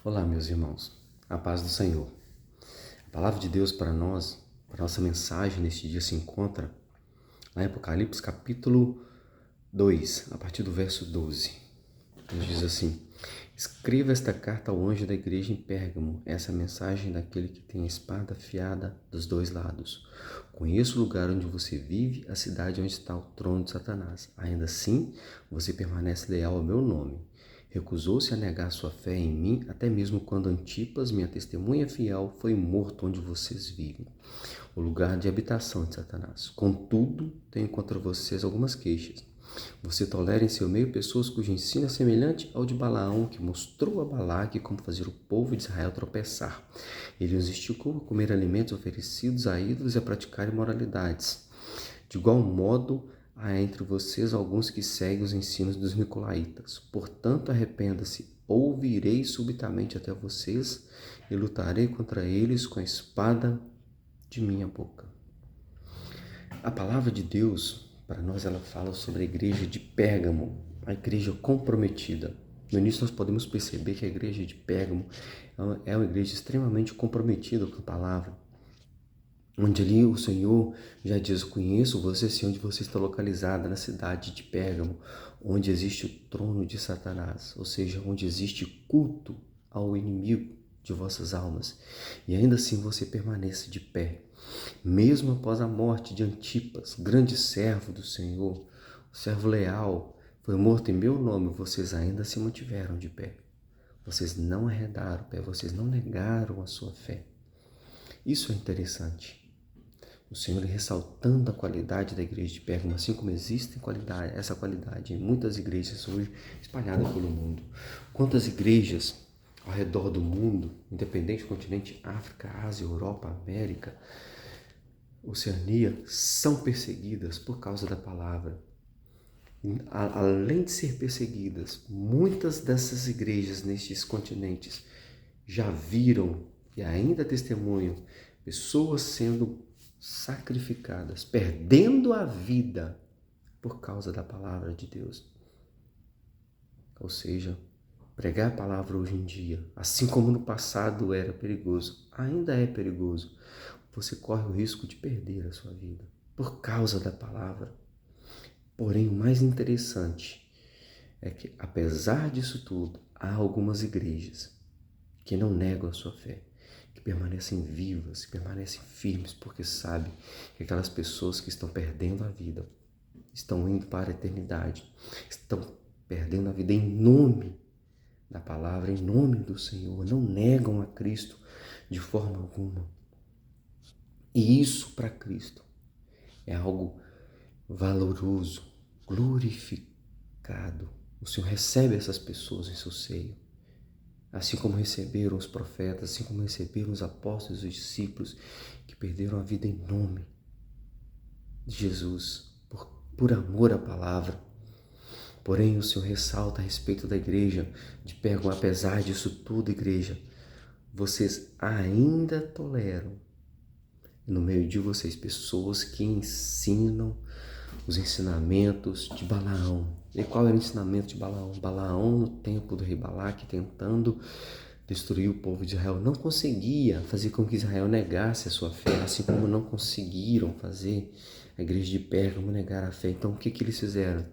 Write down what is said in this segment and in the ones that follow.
Olá, meus irmãos, a paz do Senhor. A palavra de Deus para nós, para nossa mensagem neste dia se encontra lá em Apocalipse capítulo 2, a partir do verso 12. Ele diz assim: Escreva esta carta ao anjo da igreja em Pérgamo, essa é a mensagem daquele que tem a espada afiada dos dois lados. Conheço o lugar onde você vive, a cidade onde está o trono de Satanás. Ainda assim, você permanece leal ao meu nome. Recusou-se a negar sua fé em mim, até mesmo quando Antipas, minha testemunha fiel, foi morto onde vocês vivem, o lugar de habitação de Satanás. Contudo, tenho contra vocês algumas queixas. Você tolera em seu meio pessoas cujo ensino é semelhante ao de Balaão, que mostrou a Balaque como fazer o povo de Israel tropeçar. Ele os instigou a comer alimentos oferecidos a ídolos e a praticar imoralidades. De igual modo, há entre vocês alguns que seguem os ensinos dos nicolaítas. Portanto, arrependa-se, ou virei subitamente até vocês e lutarei contra eles com a espada de minha boca. A palavra de Deus, para nós, ela fala sobre a igreja de Pérgamo, a igreja comprometida. No início nós podemos perceber que a igreja de Pérgamo é uma igreja extremamente comprometida com a palavra, onde ali o Senhor já diz: conheço você, sim, onde você está localizada, na cidade de Pérgamo, onde existe o trono de Satanás, ou seja, onde existe culto ao inimigo de vossas almas, e ainda assim você permanece de pé. Mesmo após a morte de Antipas, grande servo do Senhor, o servo leal, foi morto em meu nome, vocês ainda se mantiveram de pé. Vocês não arredaram o pé, vocês não negaram a sua fé. Isso é interessante. O Senhor ressaltando a qualidade da igreja de Pérgamo, assim como existe essa qualidade em muitas igrejas hoje espalhadas pelo mundo. Quantas igrejas ao redor do mundo, independente do continente África, Ásia, Europa, América, Oceania, são perseguidas por causa da palavra. Além de ser perseguidas, muitas dessas igrejas nestes continentes já viram e ainda testemunham pessoas sendo sacrificadas, perdendo a vida por causa da palavra de Deus. Ou seja, pregar a palavra hoje em dia, assim como no passado era perigoso, ainda é perigoso. Você corre o risco de perder a sua vida por causa da palavra. Porém, o mais interessante é que, apesar disso tudo, há algumas igrejas que não negam a sua fé, que permanecem vivas, que permanecem firmes, porque sabem que aquelas pessoas que estão perdendo a vida, estão indo para a eternidade, estão perdendo a vida em nome da palavra, em nome do Senhor, não negam a Cristo de forma alguma. E isso para Cristo é algo valoroso, glorificado. O Senhor recebe essas pessoas em seu seio, assim como receberam os profetas, assim como receberam os apóstolos e os discípulos que perderam a vida em nome de Jesus, por amor à palavra. Porém, o Senhor ressalta a respeito da igreja de Pérgamo: apesar disso tudo, igreja, vocês ainda toleram no meio de vocês pessoas que ensinam os ensinamentos de Balaão. E qual era o ensinamento de Balaão? Balaão, no tempo do rei Balaque, tentando destruir o povo de Israel, não conseguia fazer com que Israel negasse a sua fé, assim como não conseguiram fazer a igreja de Pérgamo negar a fé. Então, o que eles fizeram?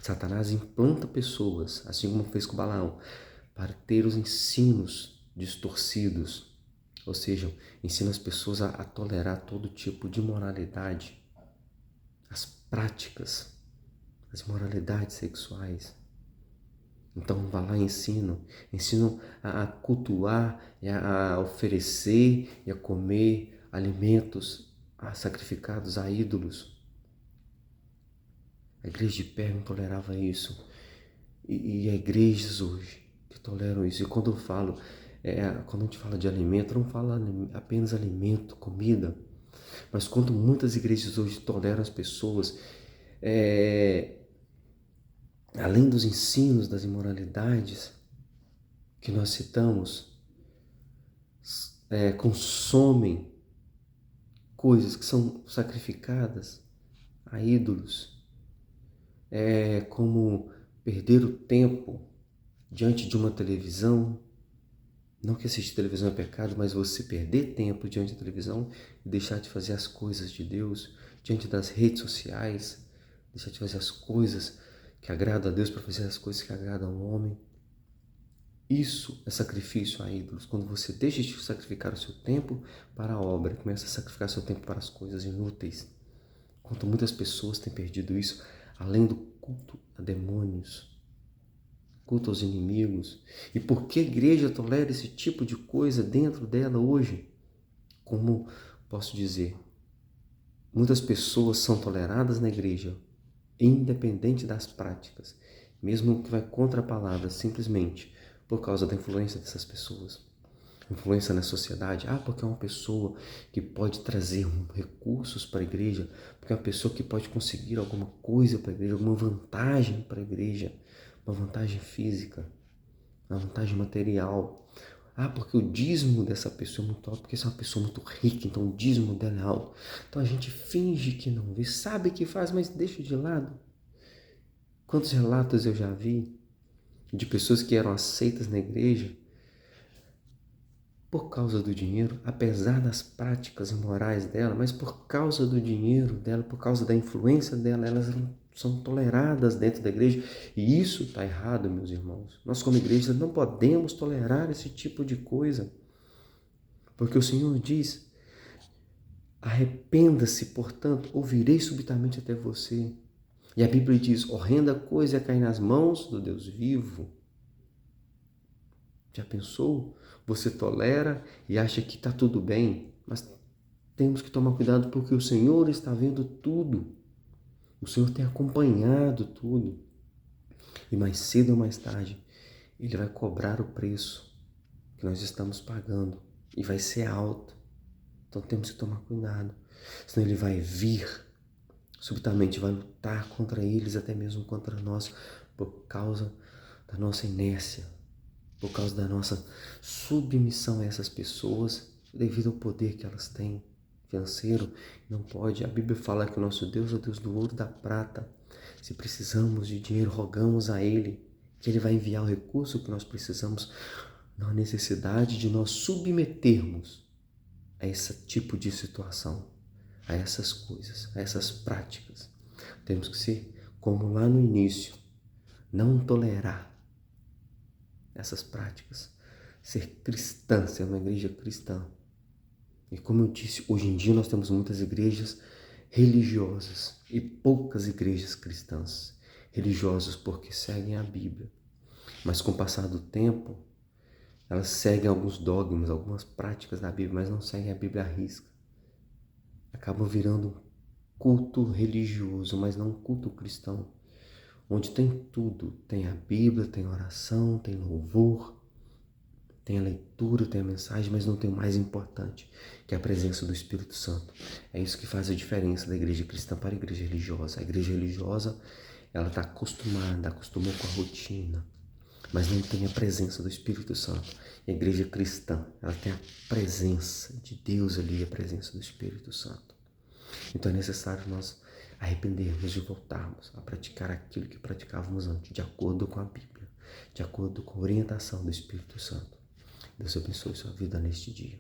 Satanás implanta pessoas, assim como fez com Balaão, para ter os ensinos distorcidos, ou seja, ensina as pessoas a tolerar todo tipo de imoralidade, as práticas, as imoralidades sexuais. Então vá lá e ensinam a cultuar, a oferecer e a comer alimentos sacrificados a ídolos. A igreja de Pérgamo tolerava isso. E há igrejas hoje que toleram isso. E quando eu falo, quando a gente fala de alimento, não fala apenas alimento, comida, mas quando muitas igrejas hoje toleram as pessoas, além dos ensinos das imoralidades que nós citamos, consomem coisas que são sacrificadas a ídolos, como perder o tempo diante de uma televisão, Não que assistir televisão é pecado, mas você perder tempo diante da televisão e deixar de fazer as coisas de Deus, diante das redes sociais, deixar de fazer as coisas que agradam a Deus para fazer as coisas que agradam ao homem. Isso é sacrifício a ídolos. Quando você deixa de sacrificar o seu tempo para a obra, começa a sacrificar seu tempo para as coisas inúteis. Quanto muitas pessoas têm perdido isso, além do culto a demônios, culto aos inimigos. E por que a igreja tolera esse tipo de coisa dentro dela hoje? Como posso dizer, muitas pessoas são toleradas na igreja, independente das práticas, mesmo que vai contra a palavra, simplesmente por causa da influência dessas pessoas. Influência na sociedade, porque é uma pessoa que pode trazer recursos para a igreja, porque é uma pessoa que pode conseguir alguma coisa para a igreja, alguma vantagem para a igreja, uma vantagem física, uma vantagem material. Porque o dízimo dessa pessoa é muito alto, porque essa é uma pessoa muito rica, então o dízimo dela é alto. Então a gente finge que não vê, sabe que faz, mas deixa de lado. Quantos relatos eu já vi de pessoas que eram aceitas na igreja por causa do dinheiro, apesar das práticas imorais dela, mas por causa do dinheiro dela, por causa da influência dela, elas são toleradas dentro da igreja. E isso está errado, meus irmãos. Nós, como igreja, não podemos tolerar esse tipo de coisa. Porque o Senhor diz: arrependa-se, portanto, ou virei subitamente até você. E a Bíblia diz: horrenda coisa é cair nas mãos do Deus vivo. Já pensou? Você tolera e acha que está tudo bem, mas temos que tomar cuidado porque o Senhor está vendo tudo. O Senhor tem acompanhado tudo. E mais cedo ou mais tarde, Ele vai cobrar o preço que nós estamos pagando. E vai ser alto. Então temos que tomar cuidado. Senão Ele vai vir subitamente, vai lutar contra eles, até mesmo contra nós, por causa da nossa inércia, por causa da nossa submissão a essas pessoas, devido ao poder que elas têm financeiro. Não pode. A Bíblia fala que o nosso Deus é o Deus do ouro e da prata. Se precisamos de dinheiro, rogamos a Ele, que Ele vai enviar o recurso que nós precisamos, na necessidade de nós submetermos a esse tipo de situação, a essas coisas, a essas práticas. Temos que ser como lá no início, não tolerar essas práticas, ser cristã, ser uma igreja cristã. E como eu disse, hoje em dia nós temos muitas igrejas religiosas e poucas igrejas cristãs. Religiosas porque seguem a Bíblia, mas com o passar do tempo, elas seguem alguns dogmas, algumas práticas da Bíblia, mas não seguem a Bíblia à risca. Acabam virando um culto religioso, mas não um culto cristão, onde tem tudo. Tem a Bíblia, tem oração, tem louvor, tem a leitura, tem a mensagem, mas não tem o mais importante, que é a presença do Espírito Santo. É isso que faz a diferença da igreja cristã para a igreja religiosa. A igreja religiosa, ela está acostumou com a rotina, mas não tem a presença do Espírito Santo. E a igreja cristã, ela tem a presença de Deus ali, a presença do Espírito Santo. Então é necessário nós arrependermos e voltarmos a praticar aquilo que praticávamos antes, de acordo com a Bíblia, de acordo com a orientação do Espírito Santo. Deus abençoe sua vida neste dia.